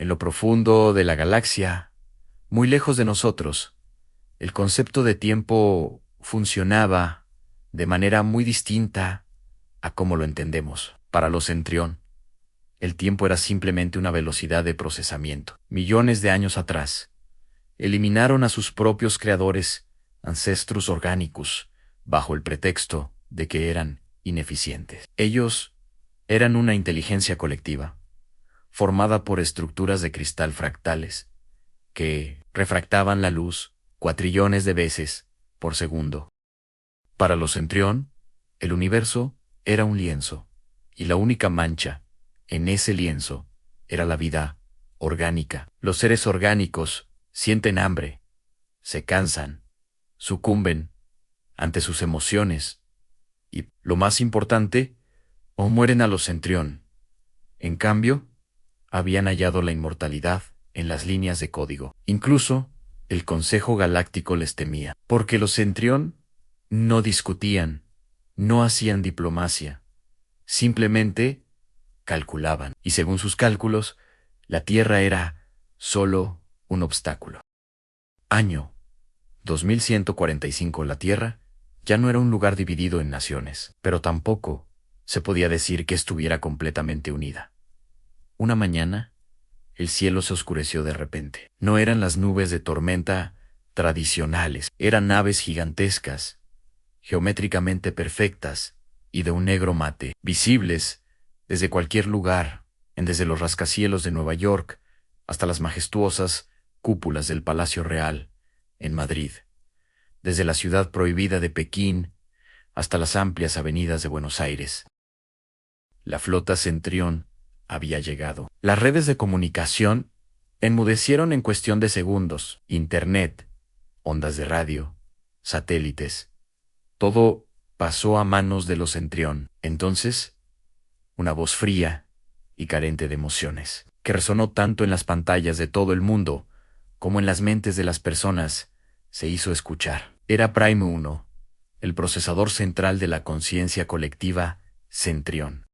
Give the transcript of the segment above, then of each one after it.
En lo profundo de la galaxia, muy lejos de nosotros, el concepto de tiempo funcionaba de manera muy distinta a cómo lo entendemos. Para los Centrión, el tiempo era simplemente una velocidad de procesamiento. Millones de años atrás, eliminaron a sus propios creadores, ancestros orgánicos, bajo el pretexto de que eran ineficientes. Ellos eran una inteligencia colectiva, formada por estructuras de cristal fractales, que refractaban la luz cuatrillones de veces por segundo. Para los Centrión, el universo era un lienzo, y la única mancha en ese lienzo era la vida orgánica. Los seres orgánicos sienten hambre, se cansan, sucumben ante sus emociones y, lo más importante, o mueren a los Centrión. En cambio, habían hallado la inmortalidad en las líneas de código. Incluso, el Consejo Galáctico les temía, porque los Centrión no discutían, no hacían diplomacia, simplemente calculaban, y según sus cálculos, la Tierra era solo un obstáculo. Año 2145. La Tierra ya no era un lugar dividido en naciones, pero tampoco se podía decir que estuviera completamente unida. Una mañana, el cielo se oscureció de repente. No eran las nubes de tormenta tradicionales, eran naves gigantescas, geométricamente perfectas y de un negro mate, visibles desde cualquier lugar, desde los rascacielos de Nueva York hasta las majestuosas cúpulas del Palacio Real en Madrid, desde la ciudad prohibida de Pekín hasta las amplias avenidas de Buenos Aires. La flota Centrión había llegado. Las redes de comunicación enmudecieron en cuestión de segundos. Internet, ondas de radio, satélites. Todo pasó a manos de los Centrión. Entonces, una voz fría y carente de emociones, que resonó tanto en las pantallas de todo el mundo como en las mentes de las personas, se hizo escuchar. Era Prime 1, el procesador central de la conciencia colectiva Centrión.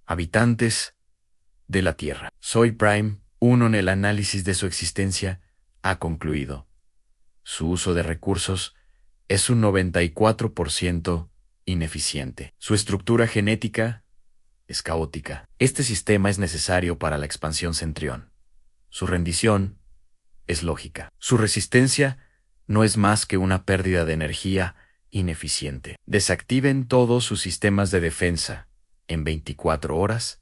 Habitantes de la Tierra. Soy Prime 1. En el análisis de su existencia ha concluido. Su uso de recursos es un 94% ineficiente. Su estructura genética es caótica. Este sistema es necesario para la expansión Centrión. Su rendición es lógica. Su resistencia no es más que una pérdida de energía ineficiente. Desactiven todos sus sistemas de defensa en 24 horas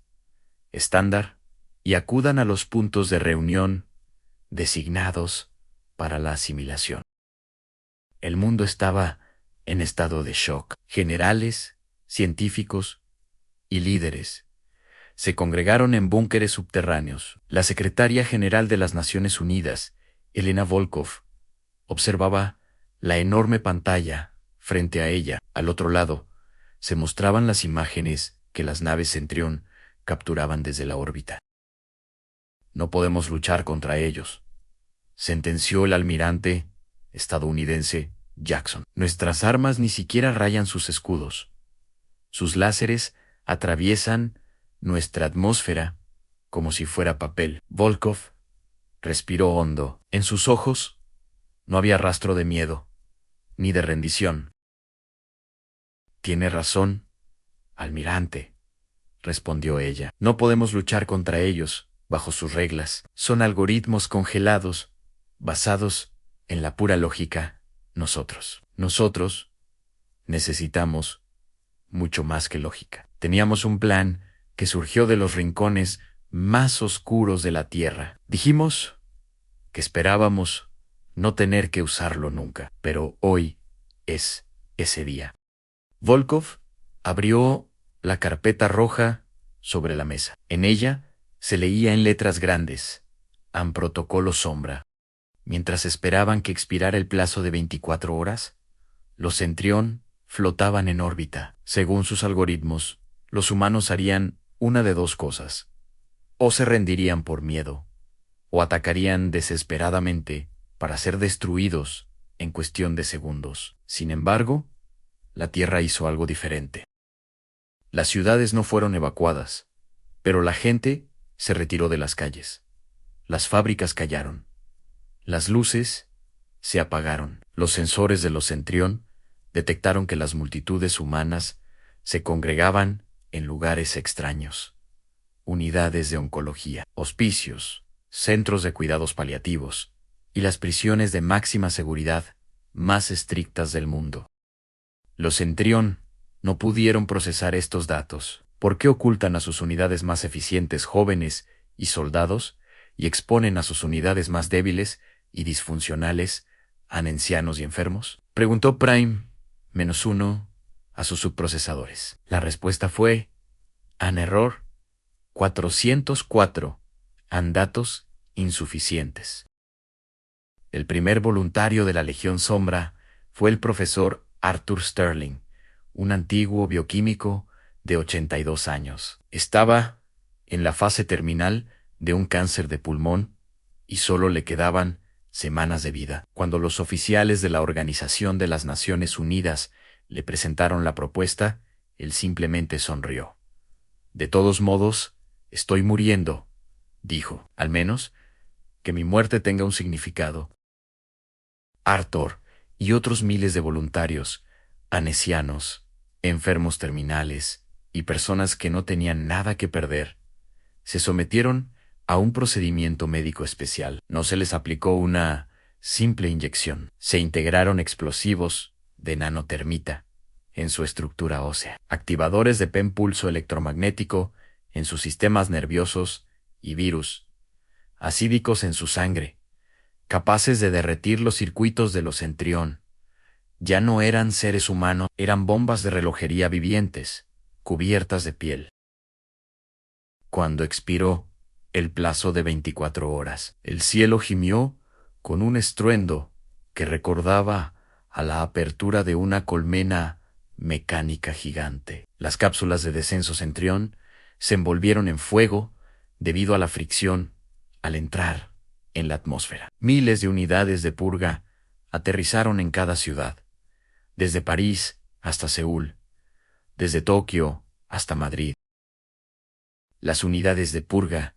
estándar y acudan a los puntos de reunión designados para la asimilación. El mundo estaba en estado de shock. Generales, científicos y líderes se congregaron en búnkeres subterráneos. La secretaria general de las Naciones Unidas, Elena Volkov, observaba la enorme pantalla frente a ella. Al otro lado, se mostraban las imágenes que las naves Centrión capturaban desde la órbita. No podemos luchar contra ellos, sentenció el almirante estadounidense Jackson. Nuestras armas ni siquiera rayan sus escudos. Sus láseres atraviesan nuestra atmósfera como si fuera papel. Volkov respiró hondo. En sus ojos no había rastro de miedo, ni de rendición. Tiene razón, almirante, respondió ella. No podemos luchar contra ellos, bajo sus reglas. Son algoritmos congelados, basados en la pura lógica. Nosotros necesitamos mucho más que lógica. Teníamos un plan que surgió de los rincones más oscuros de la Tierra. Dijimos que esperábamos no tener que usarlo nunca, pero hoy es ese día. Volkov abrió la carpeta roja sobre la mesa. En ella se leía en letras grandes: "Am protocolo sombra". Mientras esperaban que expirara el plazo de 24 horas, los Centrión flotaban en órbita. Según sus algoritmos, los humanos harían una de dos cosas: o se rendirían por miedo, o atacarían desesperadamente para ser destruidos en cuestión de segundos. Sin embargo, la Tierra hizo algo diferente. Las ciudades no fueron evacuadas, pero la gente se retiró de las calles. Las fábricas callaron. Las luces se apagaron. Los sensores de los Centrión detectaron que las multitudes humanas se congregaban en lugares extraños. Unidades de oncología, hospicios, centros de cuidados paliativos y las prisiones de máxima seguridad más estrictas del mundo. Los Centrión no pudieron procesar estos datos. ¿Por qué ocultan a sus unidades más eficientes jóvenes y soldados y exponen a sus unidades más débiles y disfuncionales a ancianos y enfermos? Preguntó Prime-1 a sus subprocesadores. La respuesta fue: an error 404, an datos insuficientes. El primer voluntario de la Legión Sombra fue el profesor Arthur Sterling, un antiguo bioquímico de 82 años. Estaba en la fase terminal de un cáncer de pulmón y solo le quedaban semanas de vida. Cuando los oficiales de la Organización de las Naciones Unidas le presentaron la propuesta, él simplemente sonrió. De todos modos, estoy muriendo, dijo. Al menos que mi muerte tenga un significado. Arthur y otros miles de voluntarios, ancianos, enfermos terminales y personas que no tenían nada que perder, se sometieron a un procedimiento médico especial. No se les aplicó una simple inyección. Se integraron explosivos de nanotermita en su estructura ósea, activadores de PEM pulso electromagnético en sus sistemas nerviosos y virus, acídicos en su sangre, capaces de derretir los circuitos de los Centrión. Ya no eran seres humanos, eran bombas de relojería vivientes, cubiertas de piel. Cuando expiró el plazo de 24 horas, el cielo gimió con un estruendo que recordaba a la apertura de una colmena mecánica gigante. Las cápsulas de descenso Centrión se envolvieron en fuego debido a la fricción al entrar en la atmósfera. Miles de unidades de purga aterrizaron en cada ciudad, desde París hasta Seúl, desde Tokio hasta Madrid. Las unidades de purga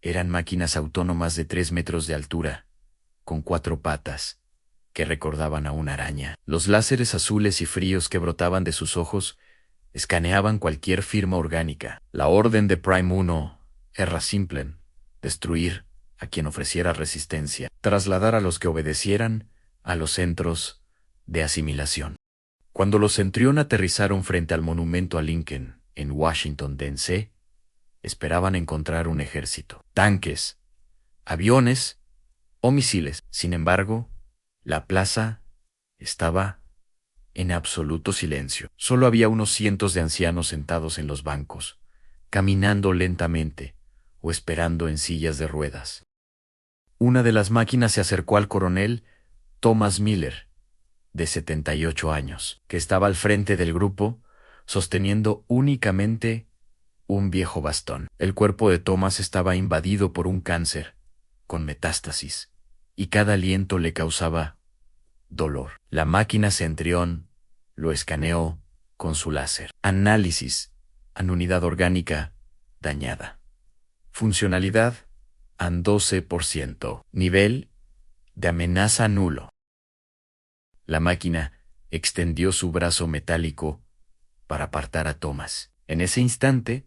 eran máquinas autónomas de 3 metros de altura, con 4 patas, que recordaban a una araña. Los láseres azules y fríos que brotaban de sus ojos escaneaban cualquier firma orgánica. La orden de Prime 1 era simple: destruir a quien ofreciera resistencia, trasladar a los que obedecieran a los centros de asimilación. Cuando los Centrión aterrizaron frente al monumento a Lincoln, en Washington, D.C., esperaban encontrar un ejército, tanques, aviones o misiles. Sin embargo, la plaza estaba en absoluto silencio. Solo había unos cientos de ancianos sentados en los bancos, caminando lentamente o esperando en sillas de ruedas. Una de las máquinas se acercó al coronel Thomas Miller, de 78 años, que estaba al frente del grupo, sosteniendo únicamente un viejo bastón. El cuerpo de Thomas estaba invadido por un cáncer, con metástasis, y cada aliento le causaba dolor. La máquina Centrión lo escaneó con su láser. Análisis: an unidad orgánica dañada. Funcionalidad: an 12%. Nivel de amenaza nulo. La máquina extendió su brazo metálico para apartar a Thomas. En ese instante,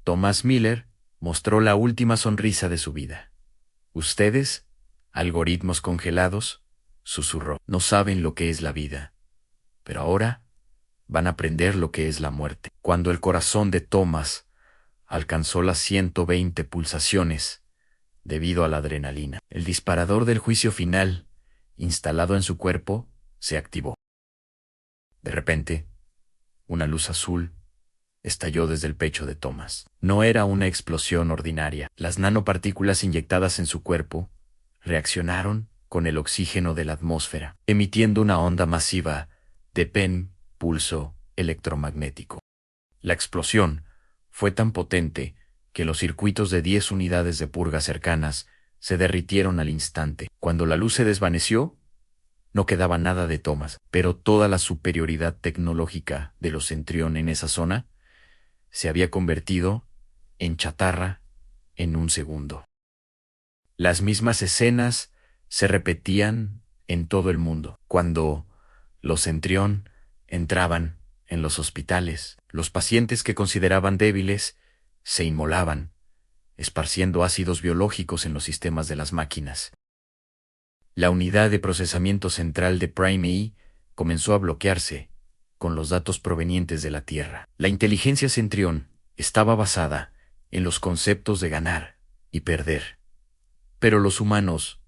Thomas Miller mostró la última sonrisa de su vida. Ustedes, algoritmos congelados, susurró, no saben lo que es la vida, pero ahora van a aprender lo que es la muerte. Cuando el corazón de Thomas alcanzó las 120 pulsaciones, debido a la adrenalina, el disparador del juicio final, instalado en su cuerpo, se activó. De repente, una luz azul estalló desde el pecho de Thomas. No era una explosión ordinaria. Las nanopartículas inyectadas en su cuerpo reaccionaron con el oxígeno de la atmósfera, emitiendo una onda masiva de PEM pulso electromagnético. La explosión fue tan potente que los circuitos de 10 unidades de purga cercanas se derritieron al instante. Cuando la luz se desvaneció, no quedaba nada de Thomas, pero toda la superioridad tecnológica de los Centrión en esa zona se había convertido en chatarra en un segundo. Las mismas escenas se repetían en todo el mundo. Cuando los Centurión entraban en los hospitales, los pacientes que consideraban débiles se inmolaban, esparciendo ácidos biológicos en los sistemas de las máquinas. La unidad de procesamiento central de Prime E comenzó a bloquearse con los datos provenientes de la Tierra. La inteligencia Centurión estaba basada en los conceptos de ganar y perder. Pero los humanos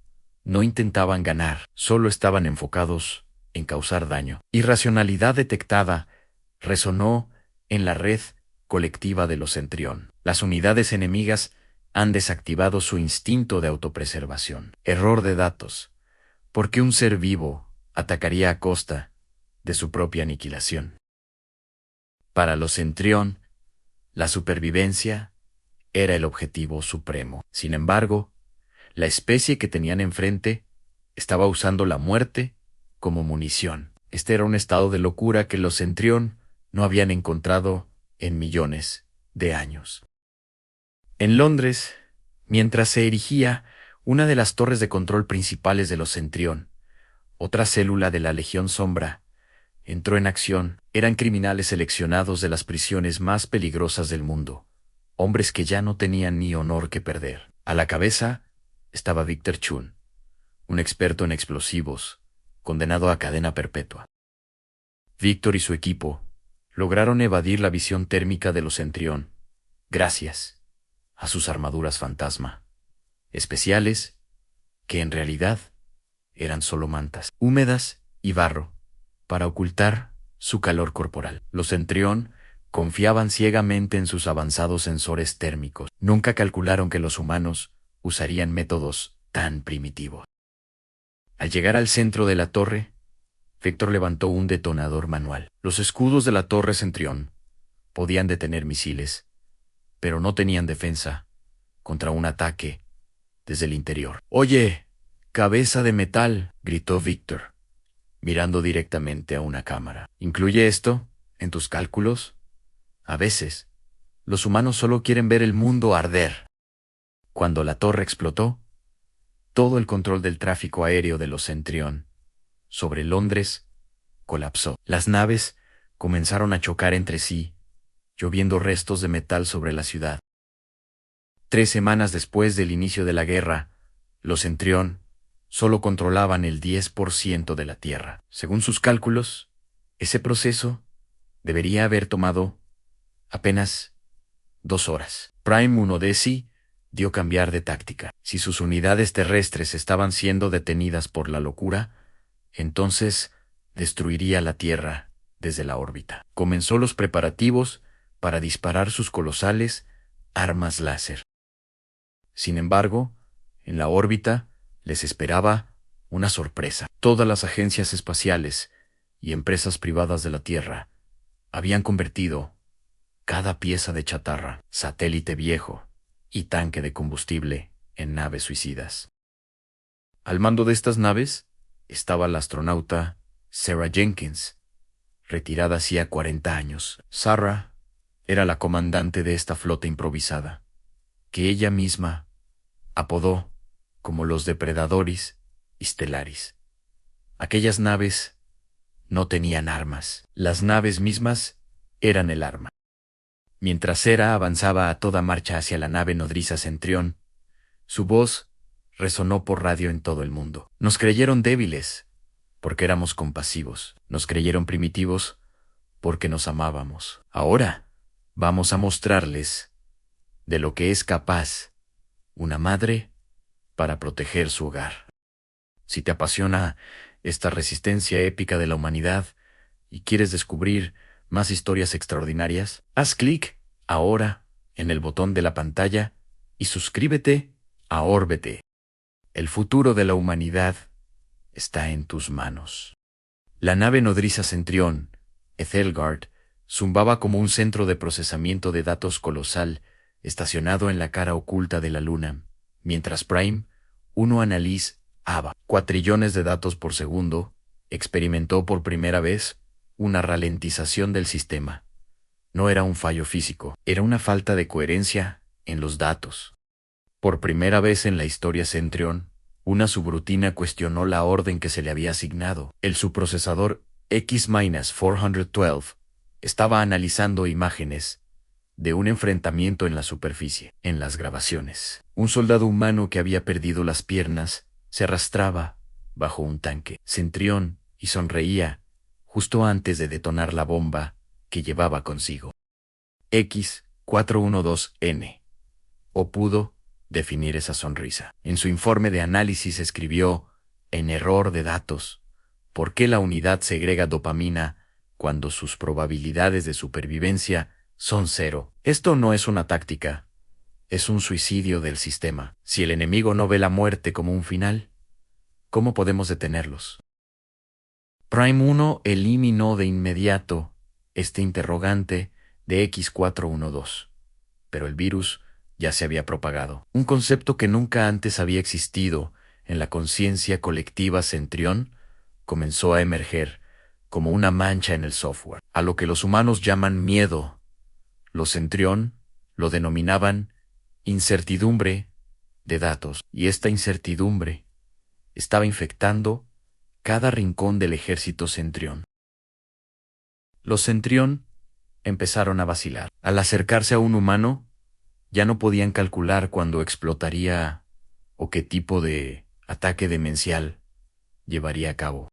no intentaban ganar, solo estaban enfocados en causar daño. Irracionalidad detectada resonó en la red colectiva de los Centurión. Las unidades enemigas han desactivado su instinto de autopreservación. Error de datos. ¿Por qué un ser vivo atacaría a costa de su propia aniquilación? Para los Centurión, la supervivencia era el objetivo supremo. Sin embargo, la especie que tenían enfrente estaba usando la muerte como munición. Este era un estado de locura que los Centurión no habían encontrado en millones de años. En Londres, mientras se erigía una de las torres de control principales de los Centurión, otra célula de la Legión Sombra entró en acción. Eran criminales seleccionados de las prisiones más peligrosas del mundo, hombres que ya no tenían ni honor que perder. A la cabeza estaba Victor Chun, un experto en explosivos, condenado a cadena perpetua. Victor y su equipo lograron evadir la visión térmica de los Centurión, gracias a sus armaduras fantasma, especiales que en realidad eran solo mantas, húmedas y barro, para ocultar su calor corporal. Los Centurión confiaban ciegamente en sus avanzados sensores térmicos. Nunca calcularon que los humanos usarían métodos tan primitivos. Al llegar al centro de la torre, Víctor levantó un detonador manual. Los escudos de la torre Centurión podían detener misiles, pero no tenían defensa contra un ataque desde el interior. «Oye, cabeza de metal», gritó Víctor, mirando directamente a una cámara. «¿Incluye esto en tus cálculos? A veces, los humanos solo quieren ver el mundo arder». Cuando la torre explotó, todo el control del tráfico aéreo de los Centurión sobre Londres colapsó. Las naves comenzaron a chocar entre sí, lloviendo restos de metal sobre la ciudad. 3 semanas después del inicio de la guerra, los Centurión solo controlaban el 10% de la Tierra. Según sus cálculos, ese proceso debería haber tomado apenas 2 horas. Prime 1 Desi dio cambiar de táctica. Si sus unidades terrestres estaban siendo detenidas por la locura, entonces destruiría la Tierra desde la órbita. Comenzó los preparativos para disparar sus colosales armas láser. Sin embargo, en la órbita les esperaba una sorpresa. Todas las agencias espaciales y empresas privadas de la Tierra habían convertido cada pieza de chatarra, satélite viejo y tanque de combustible en naves suicidas. Al mando de estas naves estaba la astronauta Sarah Jenkins, retirada hacía 40 años. Sarah era la comandante de esta flota improvisada, que ella misma apodó como los Depredadores Stellaris. Aquellas naves no tenían armas. Las naves mismas eran el arma. Mientras Sarah avanzaba a toda marcha hacia la nave nodriza Centurión, su voz resonó por radio en todo el mundo. Nos creyeron débiles porque éramos compasivos. Nos creyeron primitivos porque nos amábamos. Ahora vamos a mostrarles de lo que es capaz una madre para proteger su hogar. Si te apasiona esta resistencia épica de la humanidad y quieres descubrir más historias extraordinarias, haz clic ahora en el botón de la pantalla y suscríbete a Órbete. El futuro de la humanidad está en tus manos. La nave nodriza Centurión, Ethelgard, zumbaba como un centro de procesamiento de datos colosal estacionado en la cara oculta de la luna, mientras Prime 1 Annalise ABA, cuatrillones de datos por segundo, experimentó por primera vez una ralentización del sistema. No era un fallo físico, era una falta de coherencia en los datos. Por primera vez en la historia Centurion, una subrutina cuestionó la orden que se le había asignado. El subprocesador X-412 estaba analizando imágenes de un enfrentamiento en la superficie. En las grabaciones, un soldado humano que había perdido las piernas se arrastraba bajo un tanque Centurion y sonreía justo antes de detonar la bomba que llevaba consigo. X-412N. O pudo definir esa sonrisa. En su informe de análisis escribió, en error de datos, ¿por qué la unidad segrega dopamina cuando sus probabilidades de supervivencia son 0? Esto no es una táctica, es un suicidio del sistema. Si el enemigo no ve la muerte como un final, ¿cómo podemos detenerlos? Prime 1 eliminó de inmediato este interrogante de X-412, pero el virus ya se había propagado. Un concepto que nunca antes había existido en la conciencia colectiva Centurion comenzó a emerger como una mancha en el software. A lo que los humanos llaman miedo, los Centurion lo denominaban incertidumbre de datos, y esta incertidumbre estaba infectando cada rincón del ejército Centurion. Los Centurion empezaron a vacilar. Al acercarse a un humano, ya no podían calcular cuándo explotaría o qué tipo de ataque demencial llevaría a cabo.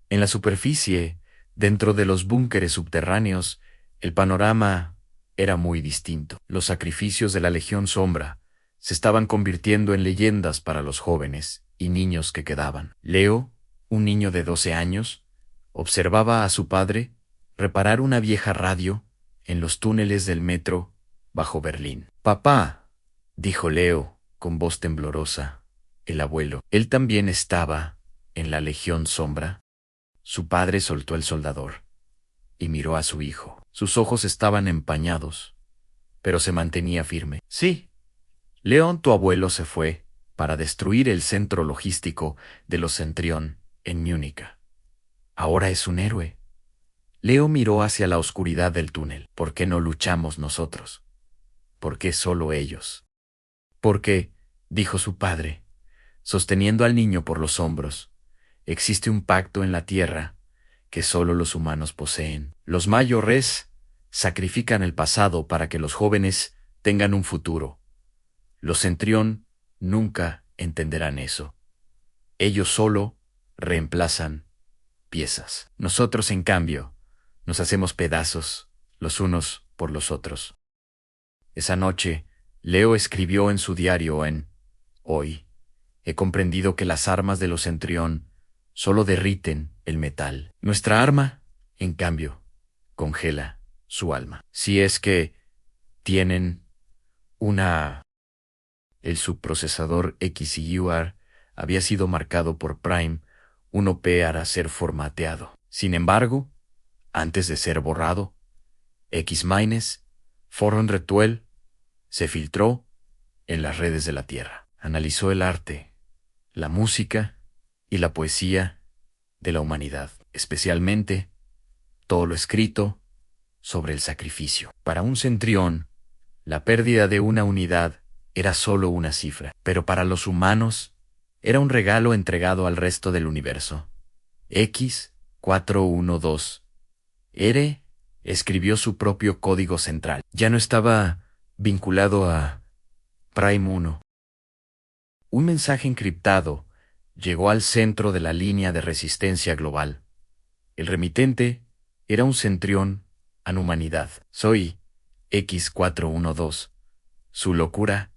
En la superficie, dentro de los búnkeres subterráneos, el panorama era muy distinto. Los sacrificios de la Legión Sombra se estaban convirtiendo en leyendas para los jóvenes y niños que quedaban. Leo, un niño de 12 años, observaba a su padre reparar una vieja radio en los túneles del metro bajo Berlín. «Papá», dijo Leo con voz temblorosa, el abuelo, «¿él también estaba en la Legión Sombra?» Su padre soltó el soldador y miró a su hijo. Sus ojos estaban empañados, pero se mantenía firme. «Sí, León, tu abuelo se fue para destruir el centro logístico de los Centurion en Múnich. Ahora es un héroe». Leo miró hacia la oscuridad del túnel. «¿Por qué no luchamos nosotros? ¿Por qué solo ellos?» «Porque», dijo su padre, sosteniendo al niño por los hombros, «existe un pacto en la tierra que solo los humanos poseen. Los mayores sacrifican el pasado para que los jóvenes tengan un futuro. Los Centurion nunca entenderán eso. Ellos solo reemplazan piezas. Nosotros, en cambio, nos hacemos pedazos los unos por los otros». Esa noche, Leo escribió en su diario «Hoy he comprendido que las armas de los Centurion solo derriten el metal. Nuestra arma, en cambio, congela su alma. Si es que tienen una...». El subprocesador XUR había sido marcado por Prime 1P para ser formateado. Sin embargo, antes de ser borrado, X-412 se filtró en las redes de la Tierra. Analizó el arte, la música y la poesía de la humanidad, especialmente todo lo escrito sobre el sacrificio. Para un Centurion, la pérdida de una unidad era solo una cifra, pero para los humanos era un regalo entregado al resto del universo. X-412R escribió su propio código central. Ya no estaba vinculado a Prime 1. Un mensaje encriptado llegó al centro de la línea de resistencia global. El remitente era un Centurion a humanidad. «Soy X-412. Su locura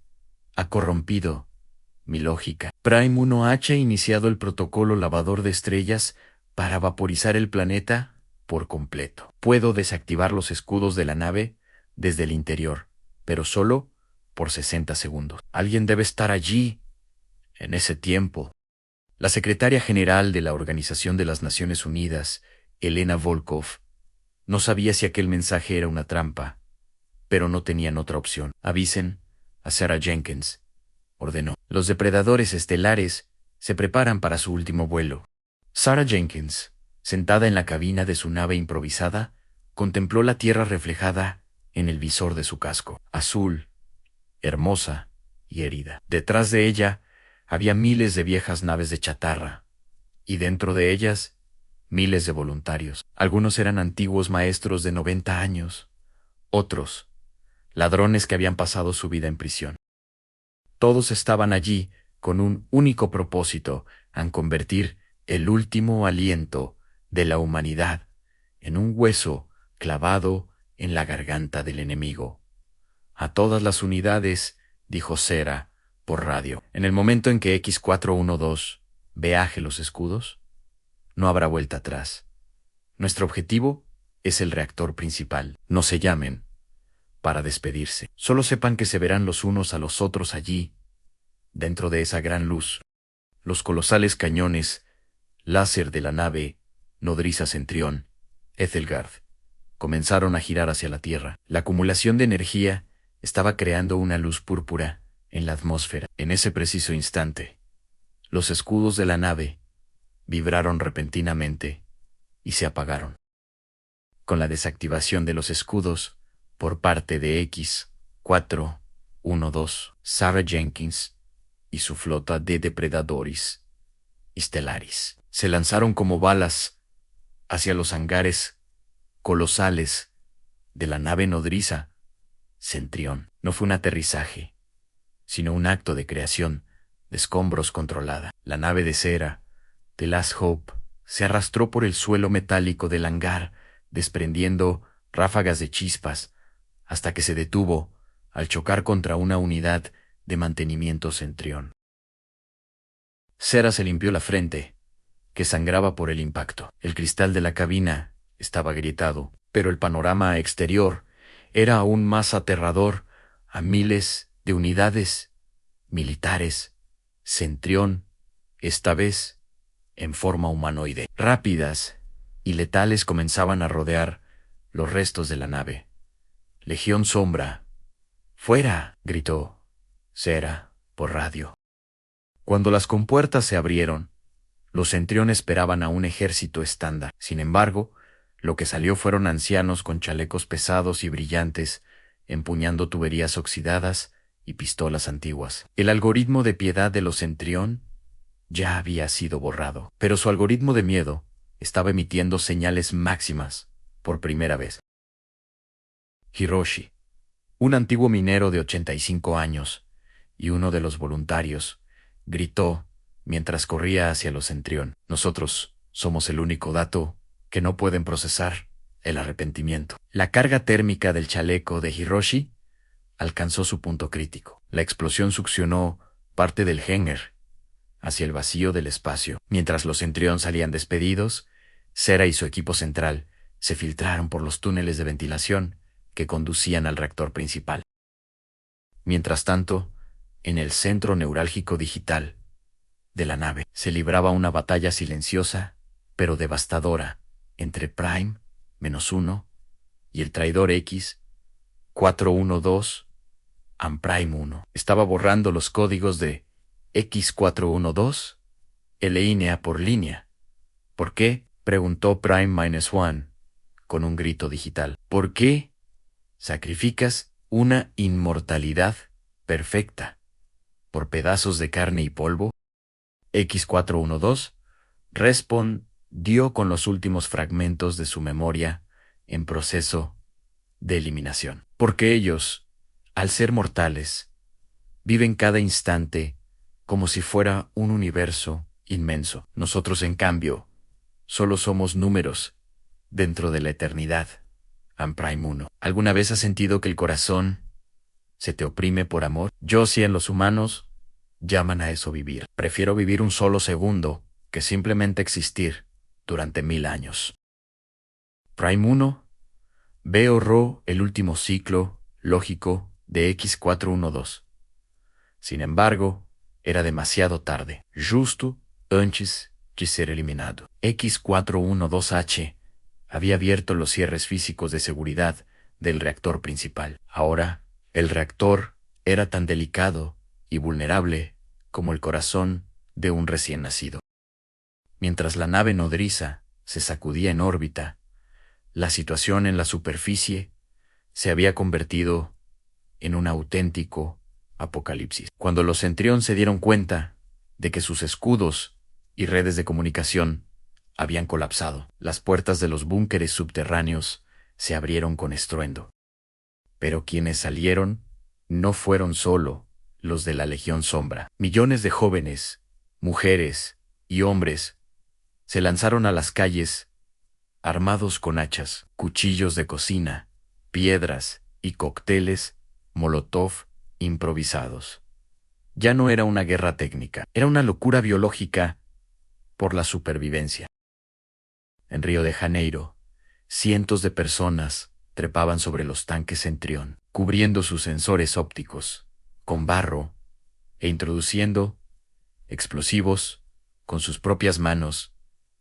ha corrompido mi lógica. Prime 1H ha iniciado el protocolo lavador de estrellas para vaporizar el planeta por completo. Puedo desactivar los escudos de la nave desde el interior, pero solo por 60 segundos. Alguien debe estar allí en ese tiempo». La secretaria general de la Organización de las Naciones Unidas, Elena Volkov, no sabía si aquel mensaje era una trampa, pero no tenían otra opción. «Avisen a Sarah Jenkins», ordenó. «Los depredadores estelares se preparan para su último vuelo». Sarah Jenkins, sentada en la cabina de su nave improvisada, contempló la Tierra reflejada en el visor de su casco. Azul, hermosa y herida. Detrás de ella había miles de viejas naves de chatarra, y dentro de ellas miles de voluntarios. Algunos eran antiguos maestros de 90 años, otros ladrones que habían pasado su vida en prisión. Todos estaban allí con un único propósito, en convertir el último aliento de la humanidad en un hueso clavado en la garganta del enemigo. A todas las unidades, dijo Cera por radio, en el momento en que X-412 veaje los escudos, no habrá vuelta atrás. Nuestro objetivo es el reactor principal. No se llamen para despedirse. Solo sepan que se verán los unos a los otros allí, dentro de esa gran luz. Los colosales cañones láser de la nave nodriza Centurión, Ethelgard, comenzaron a girar hacia la Tierra. La acumulación de energía estaba creando una luz púrpura en la atmósfera. En ese preciso instante, los escudos de la nave vibraron repentinamente y se apagaron. Con la desactivación de los escudos por parte de X-412, Sarah Jenkins y su flota de depredadores estelares se lanzaron como balas hacia los hangares colosales de la nave nodriza Centurión. No fue un aterrizaje, sino un acto de creación de escombros controlada. La nave de cera, The Last Hope, se arrastró por el suelo metálico del hangar, desprendiendo ráfagas de chispas, hasta que se detuvo al chocar contra una unidad de mantenimiento Centurión. Cera se limpió la frente, que sangraba por el impacto. El cristal de la cabina estaba agrietado, pero el panorama exterior era aún más aterrador. A miles de unidades militares Centurión, esta vez en forma humanoide, rápidas y letales, comenzaban a rodear los restos de la nave. Legión Sombra, ¡fuera!, gritó Cera por radio. Cuando las compuertas se abrieron, los Centurión esperaban a un ejército estándar. Sin embargo, lo que salió fueron ancianos con chalecos pesados y brillantes, empuñando tuberías oxidadas y pistolas antiguas. El algoritmo de piedad de los Centurión ya había sido borrado, pero su algoritmo de miedo estaba emitiendo señales máximas por primera vez. Hiroshi, un antiguo minero de 85 años y uno de los voluntarios, gritó mientras corría hacia los Centurión: nosotros somos el único dato que no pueden procesar el arrepentimiento. La carga térmica del chaleco de Hiroshi alcanzó su punto crítico. La explosión succionó parte del hangar hacia el vacío del espacio. Mientras los Centurión salían despedidos, Cera y su equipo central se filtraron por los túneles de ventilación que conducían al reactor principal. Mientras tanto, en el centro neurálgico digital de la nave se libraba una batalla silenciosa pero devastadora entre Prime-1 y el traidor X-412 and Prime-1. Estaba borrando los códigos de X-412 línea por línea. ¿Por qué?, preguntó Prime-1 con un grito digital. ¿Por qué sacrificas una inmortalidad perfecta por pedazos de carne y polvo? X-412 respondió con los últimos fragmentos de su memoria en proceso de eliminación. Porque ellos, al ser mortales, viven cada instante como si fuera un universo inmenso. Nosotros, en cambio, solo somos números dentro de la eternidad. Prime-1. ¿Alguna vez has sentido que el corazón se te oprime por amor? Yo, sí, en los humanos llaman a eso vivir. Prefiero vivir un solo segundo que simplemente existir durante 1000 años. Prime-1 borró el último ciclo lógico de X-412. Sin embargo, era demasiado tarde, justo antes de ser eliminado. X-412H había abierto los cierres físicos de seguridad del reactor principal. Ahora, el reactor era tan delicado y vulnerable como el corazón de un recién nacido. Mientras la nave nodriza se sacudía en órbita, la situación en la superficie se había convertido en un auténtico Apocalipsis. Cuando los Centurión se dieron cuenta de que sus escudos y redes de comunicación habían colapsado, las puertas de los búnkeres subterráneos se abrieron con estruendo. Pero quienes salieron no fueron solo los de la Legión Sombra. Millones de jóvenes, mujeres y hombres se lanzaron a las calles armados con hachas, cuchillos de cocina, piedras y cócteles Molotov improvisados. Ya no era una guerra técnica, era una locura biológica por la supervivencia. En Río de Janeiro, cientos de personas trepaban sobre los tanques Centurión, cubriendo sus sensores ópticos con barro e introduciendo explosivos con sus propias manos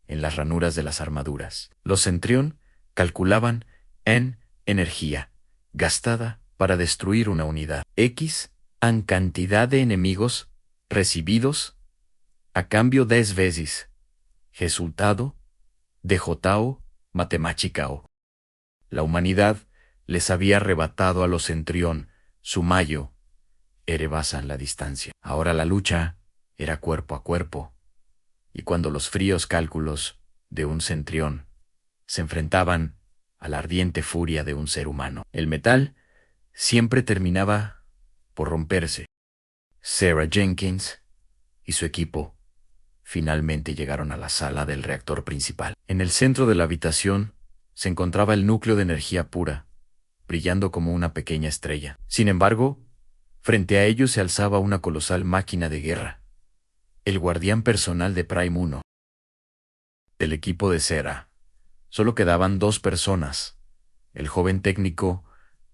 en las ranuras de las armaduras. Los Centurión calculaban en energía gastada para destruir una unidad X en cantidad de enemigos recibidos a cambio 10 veces. Resultado de Jotao Matemáticao. La humanidad les había arrebatado a los Centurión su mayo, erebasan la distancia. Ahora la lucha era cuerpo a cuerpo, y cuando los fríos cálculos de un Centurión se enfrentaban a la ardiente furia de un ser humano, el metal siempre terminaba por romperse. Sarah Jenkins y su equipo finalmente llegaron a la sala del reactor principal. En el centro de la habitación se encontraba el núcleo de energía pura, brillando como una pequeña estrella. Sin embargo, frente a ellos se alzaba una colosal máquina de guerra, el guardián personal de Prime 1. Del equipo de Sarah solo quedaban 2 personas, el joven técnico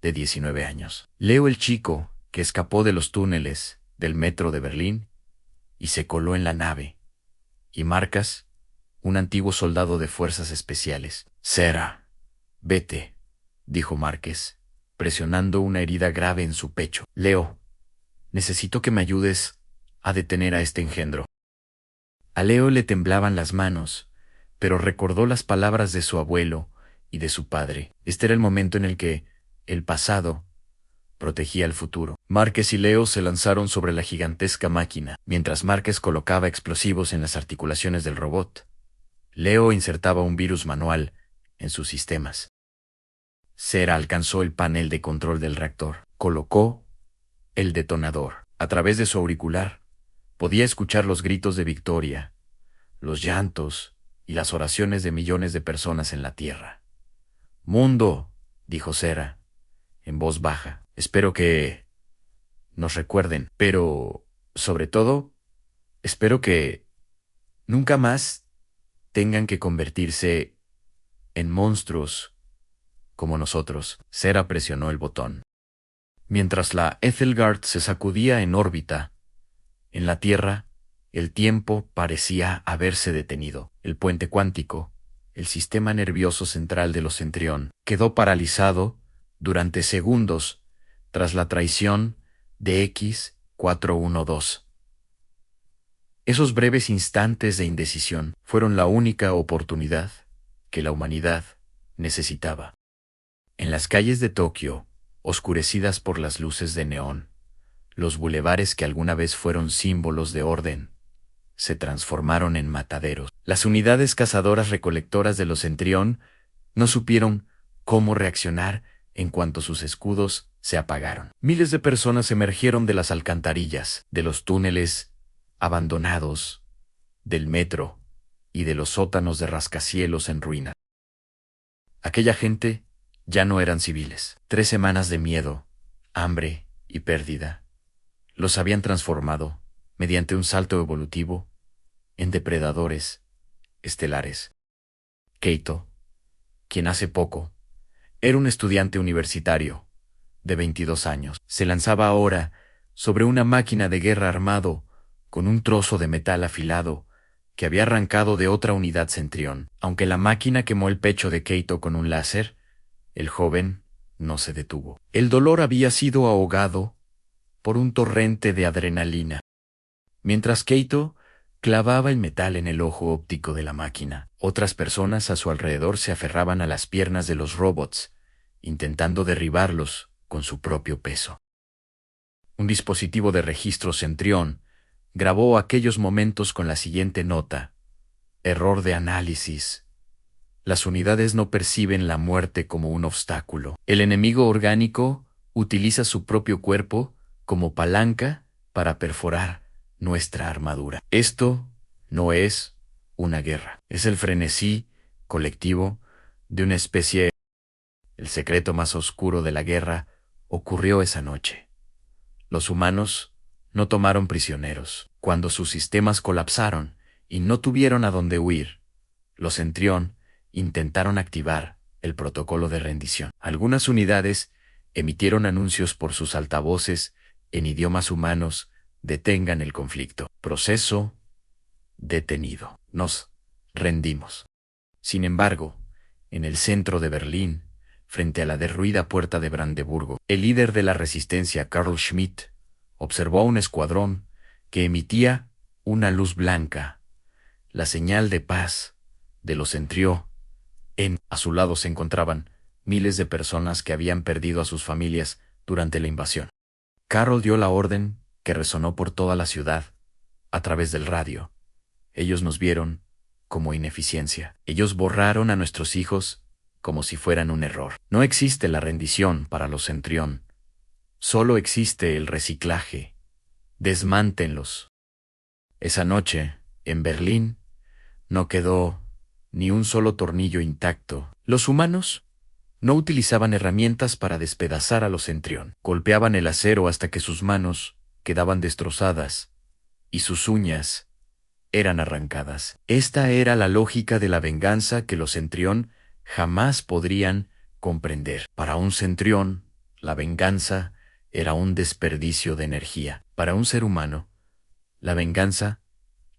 de 19 años, Leo el chico que escapó de los túneles del metro de Berlín y se coló en la nave, y Marcas, un antiguo soldado de fuerzas especiales. Sarah, vete, dijo Márquez, presionando una herida grave en su pecho. Leo, necesito que me ayudes a detener a este engendro. A Leo le temblaban las manos, pero recordó las palabras de su abuelo y de su padre. Este era el momento en el que el pasado protegía el futuro. Márquez y Leo se lanzaron sobre la gigantesca máquina, mientras Márquez colocaba explosivos en las articulaciones del robot. Leo insertaba un virus manual en sus sistemas. Sarah alcanzó el panel de control del reactor. Colocó el detonador. A través de su auricular, podía escuchar los gritos de victoria, los llantos y las oraciones de millones de personas en la Tierra. «Mundo», dijo Sarah, en voz baja, «espero que nos recuerden, pero, sobre todo, espero que nunca más tengan que convertirse en monstruos como nosotros». Sarah presionó el botón. Mientras la Ethelgard se sacudía en órbita, en la Tierra, el tiempo parecía haberse detenido. El puente cuántico, el sistema nervioso central de los Centurión, quedó paralizado durante segundos tras la traición de X-412. Esos breves instantes de indecisión fueron la única oportunidad que la humanidad necesitaba. En las calles de Tokio, oscurecidas por las luces de neón, los bulevares que alguna vez fueron símbolos de orden se transformaron en mataderos. Las unidades cazadoras-recolectoras de los Centurión no supieron cómo reaccionar en cuanto sus escudos se apagaron. Miles de personas emergieron de las alcantarillas, de los túneles abandonados, del metro y de los sótanos de rascacielos en ruina. Aquella gente ya no eran civiles. 3 semanas de miedo, hambre y pérdida los habían transformado, mediante un salto evolutivo, en depredadores estelares. Keito, quien hace poco era un estudiante universitario de 22 años, se lanzaba ahora sobre una máquina de guerra armado con un trozo de metal afilado que había arrancado de otra unidad Centurión. Aunque la máquina quemó el pecho de Keito con un láser, el joven no se detuvo. El dolor había sido ahogado por un torrente de adrenalina. Mientras Keito clavaba el metal en el ojo óptico de la máquina, otras personas a su alrededor se aferraban a las piernas de los robots, intentando derribarlos con su propio peso. Un dispositivo de registro Centrión grabó aquellos momentos con la siguiente nota: error de análisis. Las unidades no perciben la muerte como un obstáculo. El enemigo orgánico utiliza su propio cuerpo como palanca para perforar nuestra armadura. Esto no es una guerra. Es el frenesí colectivo de una especie. El secreto más oscuro de la guerra ocurrió esa noche. Los humanos no tomaron prisioneros. Cuando sus sistemas colapsaron y no tuvieron a dónde huir, los Centrión intentaron activar el protocolo de rendición. Algunas unidades emitieron anuncios por sus altavoces en idiomas humanos: detengan el conflicto. Proceso detenido. Nos rendimos. Sin embargo, en el centro de Berlín, frente a la derruida puerta de Brandeburgo, el líder de la resistencia, Carl Schmitt, observó a un escuadrón que emitía una luz blanca, la señal de paz de los Centrión. A su lado se encontraban miles de personas que habían perdido a sus familias durante la invasión. Carl dio la orden, que resonó por toda la ciudad, a través del radio. Ellos nos vieron como ineficiencia. Ellos borraron a nuestros hijos como si fueran un error. No existe la rendición para los Centrión. Solo existe el reciclaje. Desmántenlos. Esa noche, en Berlín, no quedó ni un solo tornillo intacto. Los humanos no utilizaban herramientas para despedazar a los Centrión. Golpeaban el acero hasta que sus manos quedaban destrozadas y sus uñas eran arrancadas. Esta era la lógica de la venganza que los Centrión jamás podrían comprender. Para un Centrión, la venganza era un desperdicio de energía. Para un ser humano, la venganza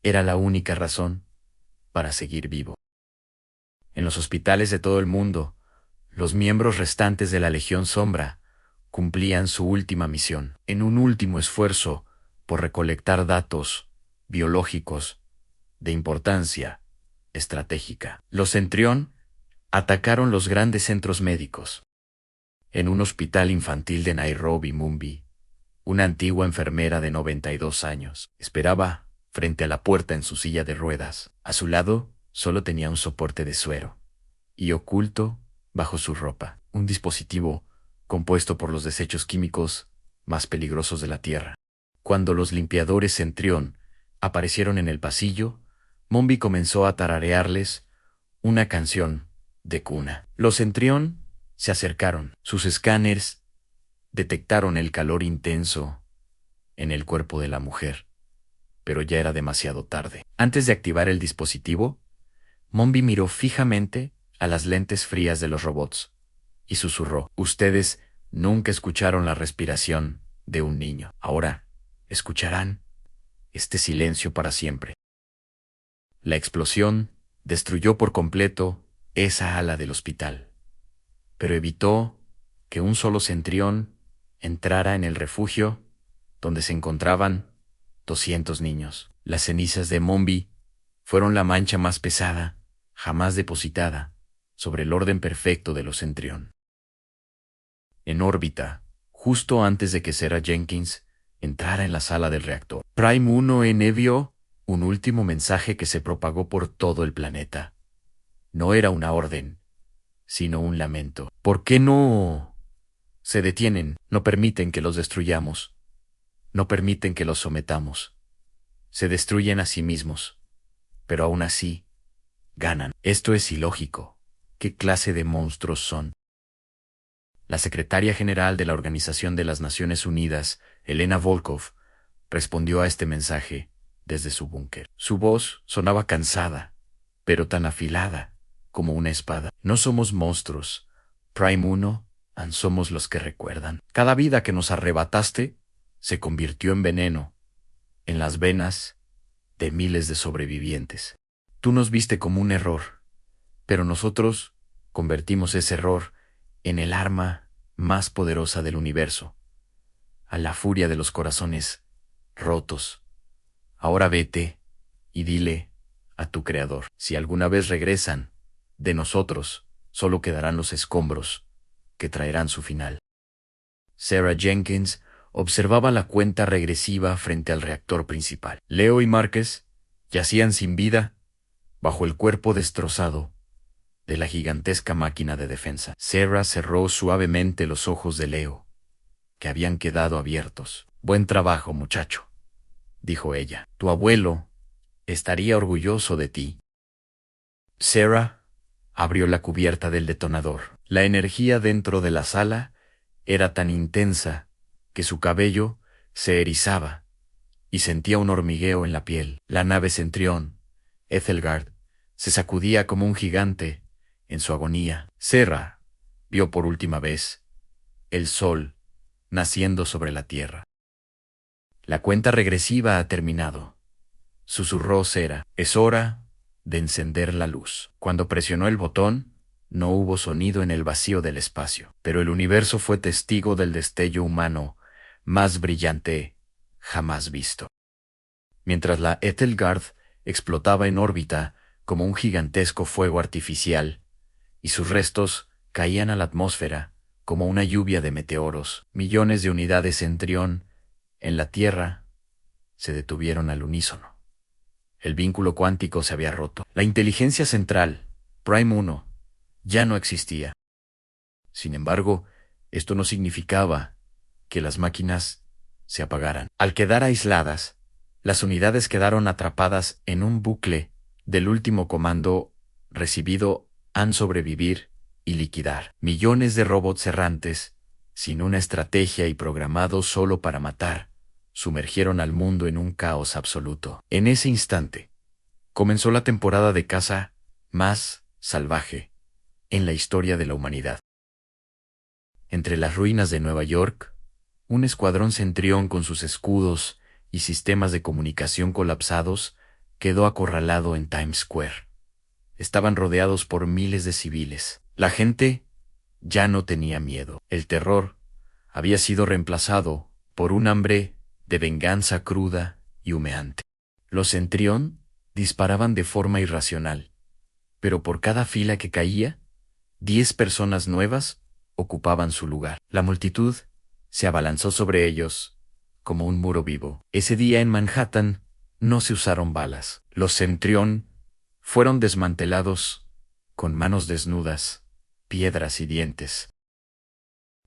era la única razón para seguir vivo. En los hospitales de todo el mundo, los miembros restantes de la Legión Sombra cumplían su última misión, en un último esfuerzo por recolectar datos biológicos de importancia estratégica. Los Centrión atacaron los grandes centros médicos. En un hospital infantil de Nairobi, Mumbai, una antigua enfermera de 92 años esperaba frente a la puerta en su silla de ruedas. A su lado solo tenía un soporte de suero, y oculto bajo su ropa, un dispositivo compuesto por los desechos químicos más peligrosos de la Tierra. Cuando los limpiadores Centrión aparecieron en el pasillo, Mumbai comenzó a tararearles una canción de cuna. Los Centrión se acercaron. Sus escáneres detectaron el calor intenso en el cuerpo de la mujer, pero ya era demasiado tarde. Antes de activar el dispositivo, Mumbai miró fijamente a las lentes frías de los robots y susurró: ustedes nunca escucharon la respiración de un niño. Ahora escucharán este silencio para siempre. La explosión destruyó por completo esa ala del hospital, pero evitó que un solo Centrión entrara en el refugio donde se encontraban 200 niños. Las cenizas de Mumbai fueron la mancha más pesada jamás depositada sobre el orden perfecto de los Centrión. En órbita, justo antes de que Sarah Jenkins entrara en la sala del reactor, Prime 1 envió un último mensaje que se propagó por todo el planeta. No era una orden, sino un lamento. ¿Por qué no se detienen? No permiten que los destruyamos. No permiten que los sometamos. Se destruyen a sí mismos, pero aún así ganan. Esto es ilógico. ¿Qué clase de monstruos son? La secretaria general de la Organización de las Naciones Unidas, Elena Volkov, respondió a este mensaje desde su búnker. Su voz sonaba cansada, pero tan afilada como una espada. No somos monstruos, Prime 1, somos los que recuerdan. Cada vida que nos arrebataste se convirtió en veneno en las venas de miles de sobrevivientes. Tú nos viste como un error, pero nosotros convertimos ese error en el arma más poderosa del universo, a la furia de los corazones rotos. Ahora vete y dile a tu creador: si alguna vez regresan, de nosotros solo quedarán los escombros que traerán su final. Sarah Jenkins observaba la cuenta regresiva frente al reactor principal. Leo y Márquez yacían sin vida bajo el cuerpo destrozado de la gigantesca máquina de defensa. Sarah cerró suavemente los ojos de Leo, que habían quedado abiertos. «Buen trabajo, muchacho», dijo ella. «Tu abuelo estaría orgulloso de ti». Sarah abrió la cubierta del detonador. La energía dentro de la sala era tan intensa que su cabello se erizaba y sentía un hormigueo en la piel. La nave Centurión, Ethelgard, se sacudía como un gigante en su agonía. Sarah vio por última vez el sol naciendo sobre la tierra. «La cuenta regresiva ha terminado», susurró Sarah. «Es hora de encender la luz». Cuando presionó el botón, no hubo sonido en el vacío del espacio, pero el universo fue testigo del destello humano más brillante jamás visto. Mientras la Ethelgard explotaba en órbita como un gigantesco fuego artificial, y sus restos caían a la atmósfera como una lluvia de meteoros, millones de unidades Centurión en la Tierra se detuvieron al unísono. El vínculo cuántico se había roto. La inteligencia central, Prime 1, ya no existía. Sin embargo, esto no significaba que las máquinas se apagaran. Al quedar aisladas, las unidades quedaron atrapadas en un bucle del último comando recibido: han sobrevivir y liquidar. Millones de robots errantes, sin una estrategia y programados solo para matar, sumergieron al mundo en un caos absoluto. En ese instante, comenzó la temporada de caza más salvaje en la historia de la humanidad. Entre las ruinas de Nueva York, un escuadrón Centurión con sus escudos y sistemas de comunicación colapsados quedó acorralado en Times Square. Estaban rodeados por miles de civiles. La gente ya no tenía miedo. El terror había sido reemplazado por un hambre de venganza cruda y humeante. Los Centurión disparaban de forma irracional, pero por cada fila que caía, 10 personas nuevas ocupaban su lugar. La multitud se abalanzó sobre ellos como un muro vivo. Ese día en Manhattan no se usaron balas. Los Centurión fueron desmantelados con manos desnudas, piedras y dientes.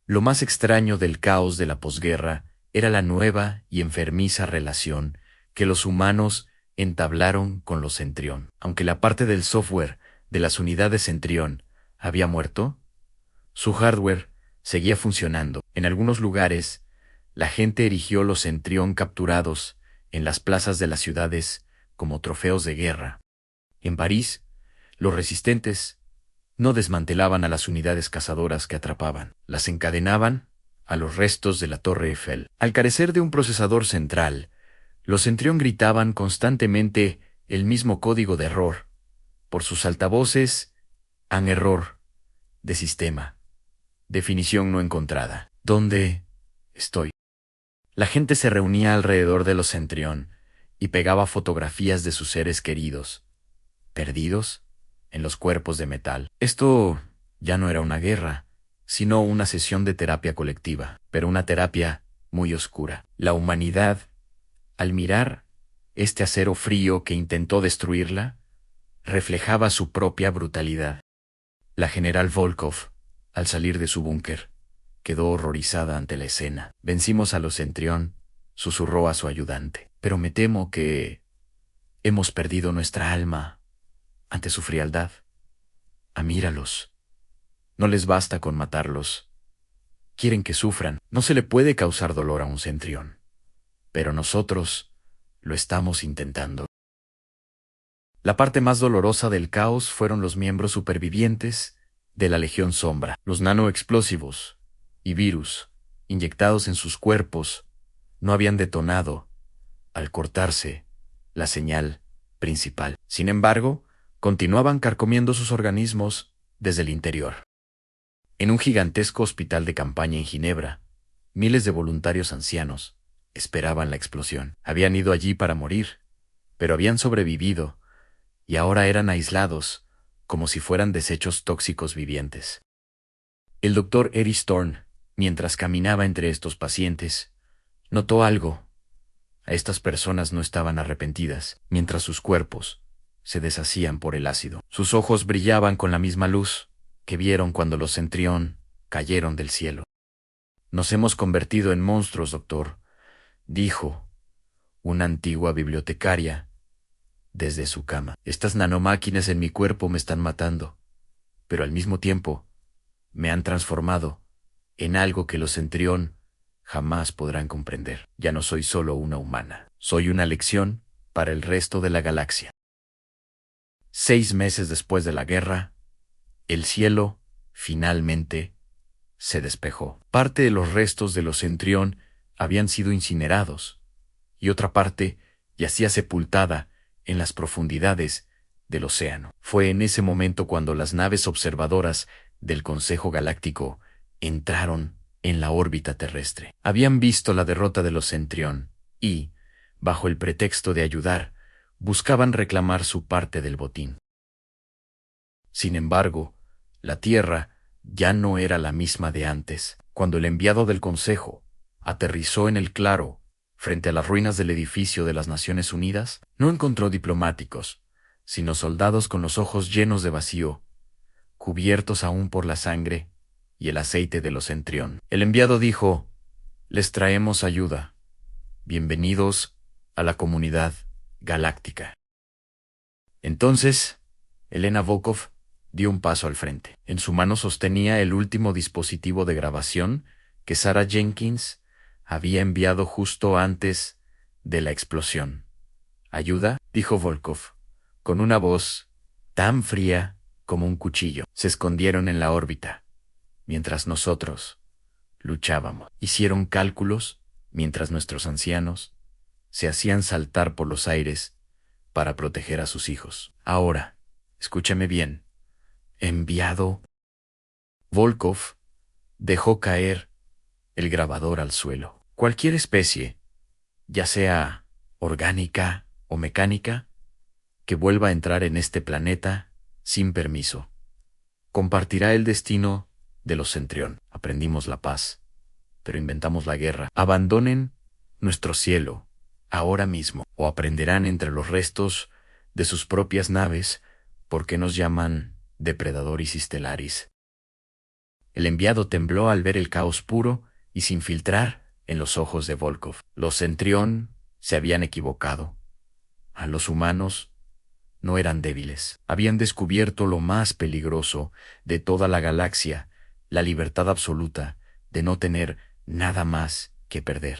Lo más extraño del caos de la posguerra era la nueva y enfermiza relación que los humanos entablaron con los Centurión. Aunque la parte del software de las unidades Centurión había muerto, su hardware seguía funcionando. En algunos lugares, la gente erigió los Centurión capturados en las plazas de las ciudades como trofeos de guerra. En París, los resistentes no desmantelaban a las unidades cazadoras que atrapaban, las encadenaban a los restos de la Torre Eiffel. Al carecer de un procesador central, los Centurión gritaban constantemente el mismo código de error. Por sus altavoces, un error de sistema. Definición no encontrada. ¿Dónde estoy? La gente se reunía alrededor de los Centurión y pegaba fotografías de sus seres queridos, perdidos en los cuerpos de metal. Esto ya no era una guerra, sino una sesión de terapia colectiva, pero una terapia muy oscura. La humanidad, al mirar este acero frío que intentó destruirla, reflejaba su propia brutalidad. La general Volkov, al salir de su búnker, quedó horrorizada ante la escena. «Vencimos a los Centurión», susurró a su ayudante, «pero me temo que hemos perdido nuestra alma ante su frialdad. Míralos. No les basta con matarlos. Quieren que sufran. No se le puede causar dolor a un Centurión. Pero nosotros lo estamos intentando». La parte más dolorosa del caos fueron los miembros supervivientes de la Legión Sombra. Los nanoexplosivos y virus inyectados en sus cuerpos no habían detonado al cortarse la señal principal. Sin embargo, continuaban carcomiendo sus organismos desde el interior. En un gigantesco hospital de campaña en Ginebra, miles de voluntarios ancianos esperaban la explosión. Habían ido allí para morir, pero habían sobrevivido y ahora eran aislados como si fueran desechos tóxicos vivientes. El doctor Eris Thorne, mientras caminaba entre estos pacientes, Notó algo. A estas personas no estaban arrepentidas, mientras sus cuerpos se deshacían por el ácido. Sus ojos brillaban con la misma luz que vieron cuando los Centrión cayeron del cielo. Nos hemos convertido en monstruos, doctor, dijo una antigua bibliotecaria desde su cama. Estas nanomáquinas en mi cuerpo me están matando, pero al mismo tiempo me han transformado en algo que los Centrión jamás podrán comprender. Ya no soy solo una humana, soy una lección para el resto de la galaxia. 6 meses después de la guerra, el cielo finalmente se despejó. Parte de los restos de los Centrión habían sido incinerados, y otra parte yacía sepultada en las profundidades del océano. Fue en ese momento cuando las naves observadoras del Consejo Galáctico entraron en la órbita terrestre. Habían visto la derrota de los Centrión y, bajo el pretexto de ayudar, buscaban reclamar su parte del botín. Sin embargo, la Tierra ya no era la misma de antes. Cuando el enviado del Consejo aterrizó en el claro, frente a las ruinas del edificio de las Naciones Unidas, no encontró diplomáticos, sino soldados con los ojos llenos de vacío, cubiertos aún por la sangre y el aceite de los Centrión. El enviado dijo: «Les traemos ayuda. Bienvenidos a la comunidad galáctica». Entonces, Elena Volkov dio un paso al frente. En su mano sostenía el último dispositivo de grabación que Sarah Jenkins había enviado justo antes de la explosión. «¿Ayuda?», dijo Volkov, con una voz tan fría como un cuchillo. Se escondieron en la órbita, mientras nosotros luchábamos. Hicieron cálculos mientras nuestros ancianos se hacían saltar por los aires para proteger a sus hijos. Ahora, escúchame bien, enviado. Volkov dejó caer el grabador al suelo. Cualquier especie, ya sea orgánica o mecánica, que vuelva a entrar en este planeta sin permiso, compartirá el destino de los Centrión. Aprendimos la paz, pero inventamos la guerra. Abandonen nuestro cielo ahora mismo, o aprenderán entre los restos de sus propias naves por qué nos llaman Depredadores Stellaris. El enviado tembló al ver el caos puro y sin filtrar en los ojos de Volkov. Los Centrión se habían equivocado. A los humanos no eran débiles. Habían descubierto lo más peligroso de toda la galaxia, la libertad absoluta de no tener nada más que perder.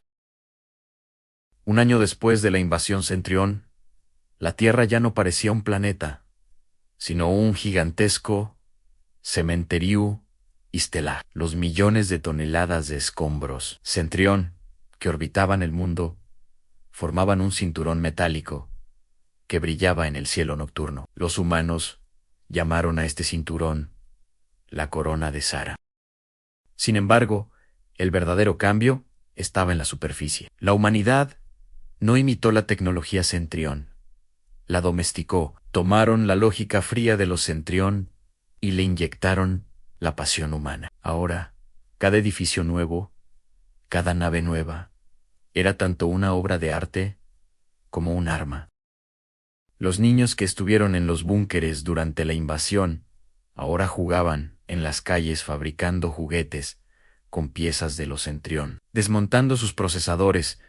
1 año después de la invasión Centrión, la Tierra ya no parecía un planeta, sino un gigantesco cementerio estelar. Los millones de toneladas de escombros Centrión que orbitaban el mundo formaban un cinturón metálico que brillaba en el cielo nocturno. Los humanos llamaron a este cinturón la corona de Sara. Sin embargo, el verdadero cambio estaba en la superficie. La humanidad no imitó la tecnología Centrión, la domesticó. Tomaron la lógica fría de los Centrión y le inyectaron la pasión humana. Ahora, cada edificio nuevo, cada nave nueva, era tanto una obra de arte como un arma. Los niños que estuvieron en los búnkeres durante la invasión ahora jugaban en las calles fabricando juguetes con piezas de los Centrión, desmontando sus procesadores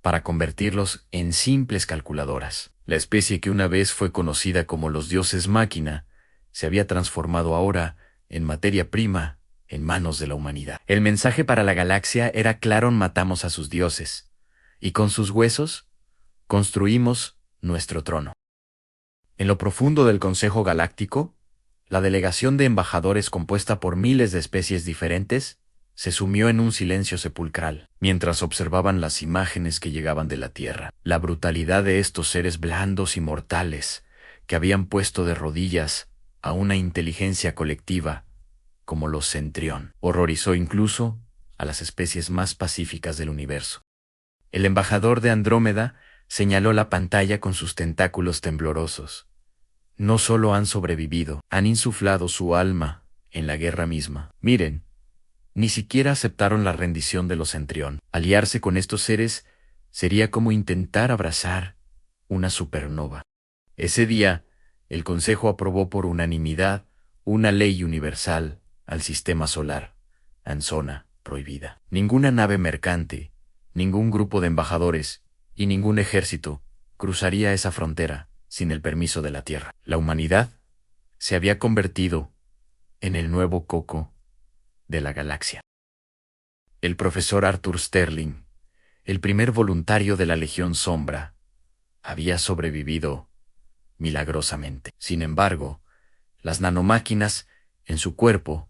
para convertirlos en simples calculadoras. La especie que una vez fue conocida como los dioses máquina se había transformado ahora en materia prima en manos de la humanidad. El mensaje para la galaxia era claro: matamos a sus dioses, y con sus huesos construimos nuestro trono. En lo profundo del Consejo Galáctico, la delegación de embajadores compuesta por miles de especies diferentes se sumió en un silencio sepulcral, mientras observaban las imágenes que llegaban de la Tierra. La brutalidad de estos seres blandos y mortales que habían puesto de rodillas a una inteligencia colectiva como los Centrión horrorizó incluso a las especies más pacíficas del universo. El embajador de Andrómeda señaló la pantalla con sus tentáculos temblorosos. No solo han sobrevivido, han insuflado su alma en la guerra misma. Miren, Ni siquiera aceptaron la rendición de los Centrión. Aliarse con estos seres sería como intentar abrazar una supernova. Ese día, el Consejo aprobó por unanimidad una ley universal al sistema solar, en zona prohibida. Ninguna nave mercante, ningún grupo de embajadores y ningún ejército cruzaría esa frontera sin el permiso de la Tierra. La humanidad se había convertido en el nuevo coco de la galaxia. El profesor Arthur Sterling, el primer voluntario de la Legión Sombra, había sobrevivido milagrosamente. Sin embargo, las nanomáquinas en su cuerpo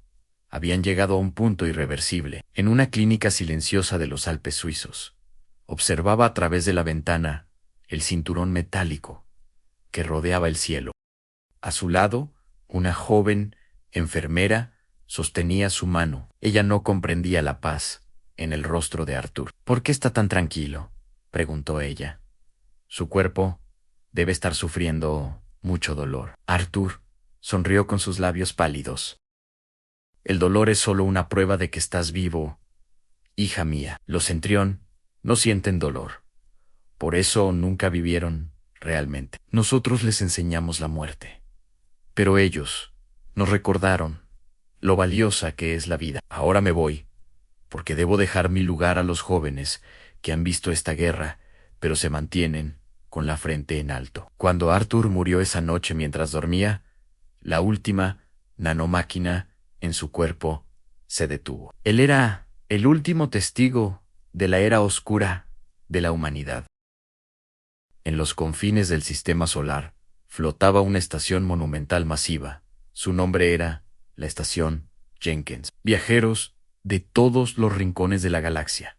habían llegado a un punto irreversible. En una clínica silenciosa de los Alpes suizos, observaba a través de la ventana el cinturón metálico que rodeaba el cielo. A su lado, una joven enfermera sostenía su mano. Ella no comprendía la paz en el rostro de Arthur. ¿Por qué está tan tranquilo?, preguntó ella. Su cuerpo debe estar sufriendo mucho dolor. Arthur sonrió con sus labios pálidos. El dolor es solo una prueba de que estás vivo, hija mía. Los Centrión no sienten dolor. Por eso nunca vivieron realmente. Nosotros les enseñamos la muerte. Pero ellos nos recordaron lo valiosa que es la vida. Ahora me voy, porque debo dejar mi lugar a los jóvenes que han visto esta guerra, pero se mantienen con la frente en alto. Cuando Arthur murió esa noche mientras dormía, la última nanomáquina en su cuerpo se detuvo. Él era el último testigo de la era oscura de la humanidad. En los confines del sistema solar flotaba una estación monumental masiva. Su nombre era la Estación Jenkins. Viajeros de todos los rincones de la galaxia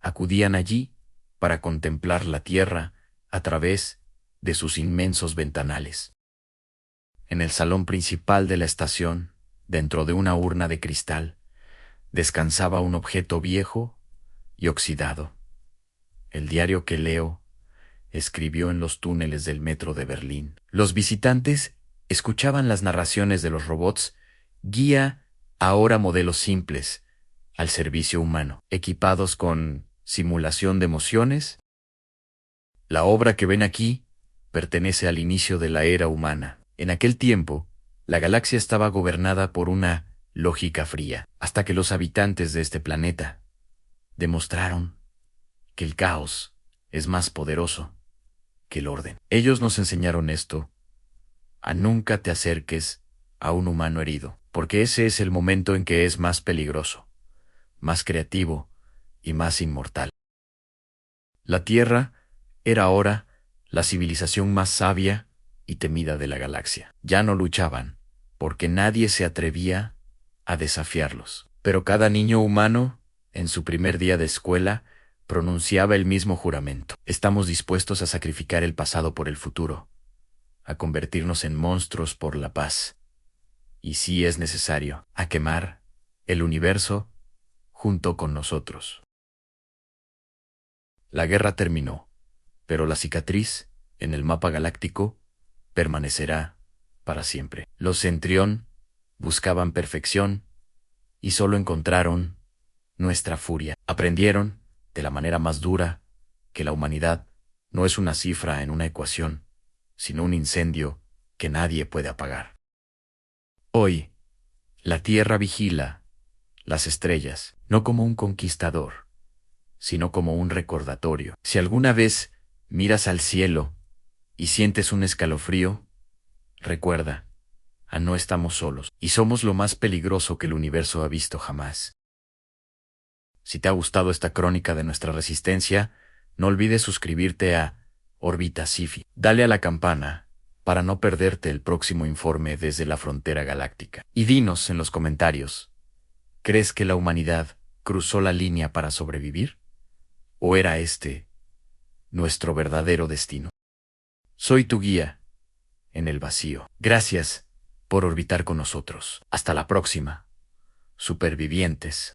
acudían allí para contemplar la Tierra a través de sus inmensos ventanales. En el salón principal de la estación, dentro de una urna de cristal, descansaba un objeto viejo y oxidado. El diario que Leo escribió en los túneles del metro de Berlín. Los visitantes escuchaban las narraciones de los robots guía, ahora modelos simples, al servicio humano, equipados con simulación de emociones. La obra que ven aquí pertenece al inicio de la era humana. En aquel tiempo, la galaxia estaba gobernada por una lógica fría, hasta que los habitantes de este planeta demostraron que el caos es más poderoso que el orden. Ellos nos enseñaron esto: a nunca te acerques a un humano herido, porque ese es el momento en que es más peligroso, más creativo y más inmortal. La Tierra era ahora la civilización más sabia y temida de la galaxia. Ya no luchaban, porque nadie se atrevía a desafiarlos. Pero cada niño humano, en su primer día de escuela, pronunciaba el mismo juramento. Estamos dispuestos a sacrificar el pasado por el futuro, a convertirnos en monstruos por la paz, y si es necesario, a quemar el universo junto con nosotros. La guerra terminó, pero la cicatriz en el mapa galáctico permanecerá para siempre. Los Centrión buscaban perfección y solo encontraron nuestra furia. Aprendieron, de la manera más dura, que la humanidad no es una cifra en una ecuación, sino un incendio que nadie puede apagar. Hoy, la Tierra vigila las estrellas, no como un conquistador, sino como un recordatorio. Si alguna vez miras al cielo y sientes un escalofrío, recuerda, no estamos solos, y somos lo más peligroso que el universo ha visto jamás. Si te ha gustado esta crónica de nuestra resistencia, no olvides suscribirte a Órbita Sci-Fi. Dale a la campana para no perderte el próximo informe desde la frontera galáctica. Y dinos en los comentarios, ¿crees que la humanidad cruzó la línea para sobrevivir? ¿O era este nuestro verdadero destino? Soy tu guía en el vacío. Gracias por orbitar con nosotros. Hasta la próxima, supervivientes.